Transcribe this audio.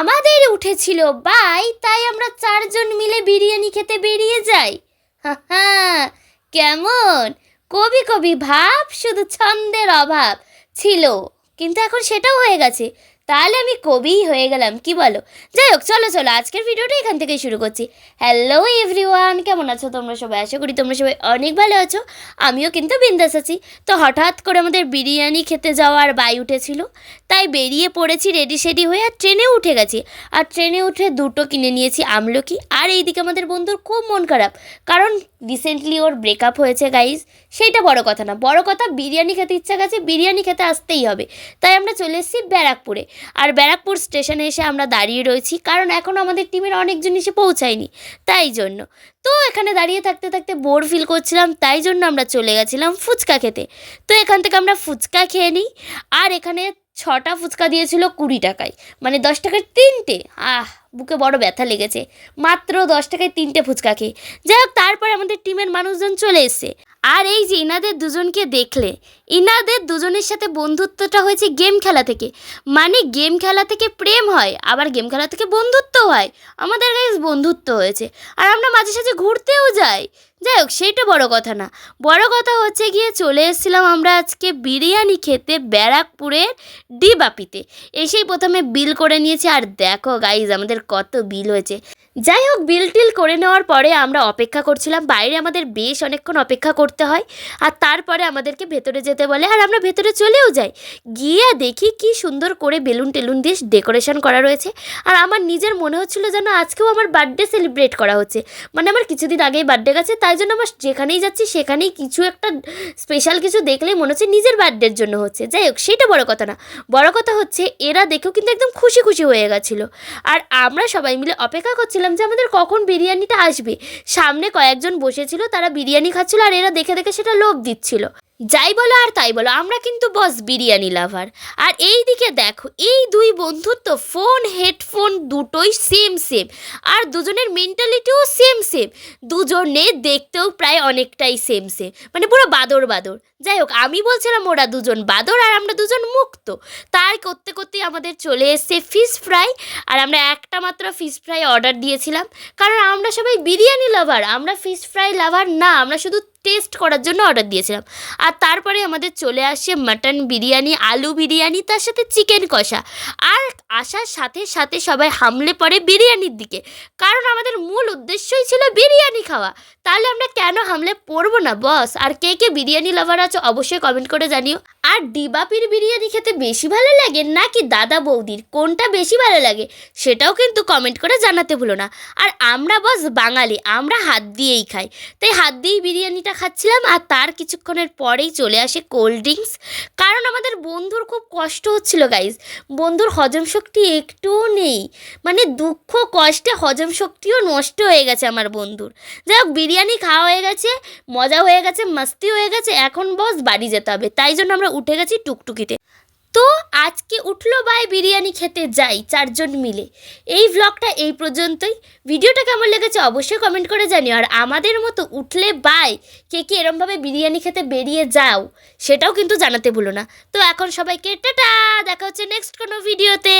আমাদের উঠেছিল বাই, তাই আমরা 4 জন মিলে বিরিয়ানি খেতে বেরিয়ে যাই। হ্যাঁ, কেমন কবি কবি ভাব, শুধু ছন্দের অভাব ছিল, কিন্তু এখন সেটাও হয়ে গেছে। তাহলে আমি কবিই হয়ে গেলাম, কি বলো? যাই হোক, চলো চলো আজকের ভিডিওটা এখান থেকেই শুরু করছি। হ্যালো এভরিওয়ান, কেমন আছো তোমরা সবাই? আশা করি তোমরা সবাই অনেক ভালো আছো। আমিও কিন্তু বিন্দাস আছি। তো হঠাৎ করে আমাদের বিরিয়ানি খেতে যাওয়ার বাই উঠেছিল, তাই বেরিয়ে পড়েছি রেডি সেডি হয়ে, আর ট্রেনে উঠে গেছি। আর ট্রেনে উঠে 2টো কিনে নিয়েছি আমলকি। আর এইদিকে আমাদের বন্ধুর খুব মন খারাপ, কারণ রিসেন্টলি ওর ব্রেকআপ হয়েছে গাইজ। সেইটা বড় কথা না, বড় কথা বিরিয়ানি খেতে ইচ্ছা গেছে, বিরিয়ানি খেতে আসতেই হবে। তাই আমরা চলে এসেছি ব্যারাকপুরে। আর ব্যারাকপুর স্টেশনে এসে আমরা দাঁড়িয়ে রয়েছি, কারণ এখনও আমাদের টিমের অনেকজন এসে পৌঁছায়নি, তাই জন্য। তো এখানে দাঁড়িয়ে থাকতে থাকতে বোর ফিল করছিলাম, তাই জন্য আমরা চলে গেছিলাম ফুচকা খেতে। তো এখান থেকে আমরা ফুচকা খেয়ে নিই। আর এখানে 6টা ফুচকা দিয়েছিল 20 টাকায়, মানে 10 টাকার 3টে। বুকে বড় ব্যথা লেগেছে মাত্র 10 টাকায় 3টে ফুচকা খেয়ে। যাই হোক, তারপরে আমাদের টিমের মানুষজন চলে এসছে। আর এই যে ইনাদের দুজনকে দেখলে, ইনাদের দুজনের সাথে বন্ধুত্বটা হয়েছে গেম খেলা থেকে। মানে গেম খেলা থেকে প্রেম হয়, আবার গেম খেলা থেকে বন্ধুত্ব হয়। আমাদের গাইস বন্ধুত্ব হয়েছে, আর আমরা মাঝে সাঝে ঘুরতেও যাই। যাই হোক, সেইটা বড় কথা না, বড় কথা হচ্ছে গিয়ে চলে এসেছিলাম আমরা আজকে বিরিয়ানি খেতে ব্যারাকপুরের ডিবাপিতে। এসেই প্রথমে বিল করে নিয়েছি, আর দেখো গাইজ আমাদের কত বিল হয়েছে। যাই হোক, বিল টিল করে নেওয়ার পরে আমরা অপেক্ষা করছিলাম বাইরে, আমাদের বেশ অনেকক্ষণ অপেক্ষা করতে হয়। আর তারপরে আমাদেরকে ভেতরে যেতে বলে, আর আমরা ভেতরে চলেও যাই। গিয়ে দেখি কি সুন্দর করে বেলুন টেলুন দিয়ে ডেকোরেশন করা রয়েছে। আর আমার নিজের মনে হচ্ছিলো যেন আজকেও আমার বার্থডে সেলিব্রেট করা হচ্ছে। মানে আমার কিছুদিন আগেই বার্থডে গেছে, তাই জন্য আমার যেখানেই যাচ্ছি সেখানেই কিছু একটা স্পেশাল কিছু দেখলেই মনে হচ্ছে নিজের বার্থডের জন্য হচ্ছে। যাই হোক, সেটা বড় কথা না, বড় কথা হচ্ছে এরা দেখেও কিন্তু একদম খুশি খুশি হয়ে গেছিলো। আর আমরা সবাই মিলে অপেক্ষা করছিলাম যে আমাদের কখন বিরিয়ানিটা আসবে। সামনে কয়েকজন বসেছিল, তারা বিরিয়ানি খাচ্ছিল, আর এরা দেখে দেখে সেটা লোভ দিচ্ছিল। যাই বলো আর তাই বলো, আমরা কিন্তু বস বিরিয়ানি লাভার। আর এই দিকে দেখো, এই দুই বন্ধুর তো ফোন হেডফোন দুটোই সেম সেম, আর দুজনের মেন্টালিটিও সেম সেম। দুজনে দেখতেও প্রায় অনেকটাই সেম সেম, মানে পুরো বাদর বাদর। যাই হোক, আমি বলছিলাম ওরা দুজন বাদর আর আমরা দুজন মুক্ত। তাই করতে করতেই আমাদের চলে এসছে ফিশ ফ্রাই। আর আমরা একটা মাত্র ফিশ ফ্রাই অর্ডার দিয়েছিলাম, কারণ আমরা সবাই বিরিয়ানি লাভার, আমরা ফিশ ফ্রাই লাভার না, আমরা শুধু টেস্ট করার জন্য অর্ডার দিয়েছিলাম। আর তারপরে আমাদের চলে আসে মাটন বিরিয়ানি, আলু বিরিয়ানি, তার সাথে চিকেন কষা। আর আসার সাথে সাথে সবাই হামলে পড়ে বিরিয়ানির দিকে, কারণ আমাদের মূল উদ্দেশ্যই ছিল বিরিয়ানি খাওয়া। তাহলে আমরা কেন হামলে পড়বো না বস? আর কে কে বিরিয়ানি লাভার আছো অবশ্যই কমেন্ট করে জানিও। আর ডিবাপির বিরিয়ানি খেতে বেশি ভালো লাগে নাকি দাদা বৌদির, কোনটা বেশি ভালো লাগে সেটাও কিন্তু কমেন্ট করে জানাতে ভুলো না। আর আমরা বস বাঙালি, আমরা হাত দিয়েই খাই, তাই হাত দিয়েই বিরিয়ানিটা খাচ্ছিলাম। আর তার কিছুক্ষণের পরেই চলে আসে কোল্ড ড্রিঙ্কস, কারণ আমাদের বন্ধুর খুব কষ্ট হচ্ছিল গাইজ। বন্ধুর হজম শক্তি একটুও নেই, মানে দুঃখ কষ্টে হজম শক্তিও নষ্ট হয়ে গেছে আমার বন্ধুর। যাই হোক, বিরিয়ানি খাওয়া হয়ে গেছে, মজা হয়ে গেছে, মাস্তি হয়ে গেছে, এখন বস বাড়ি যেতে হবে, তাই জন্য আমরা উঠে গেছি টুকটুকিতে। তো আজকে উঠলো বাই বিরিয়ানি খেতে যাই 4 জন মিলে। এই ভ্লগটা এই পর্যন্তই। ভিডিওটা কেমন লেগেছে অবশ্যই কমেন্ট করে জানিও। আর আমাদের মতো উঠলে বাই কে কে এরমভাবে বিরিয়ানি খেতে বেরিয়ে যাও সেটাও কিন্তু জানাতে ভুলো না। তো এখন সবাইকে টাটা, দেখা হচ্ছে নেক্সট কোনো ভিডিওতে।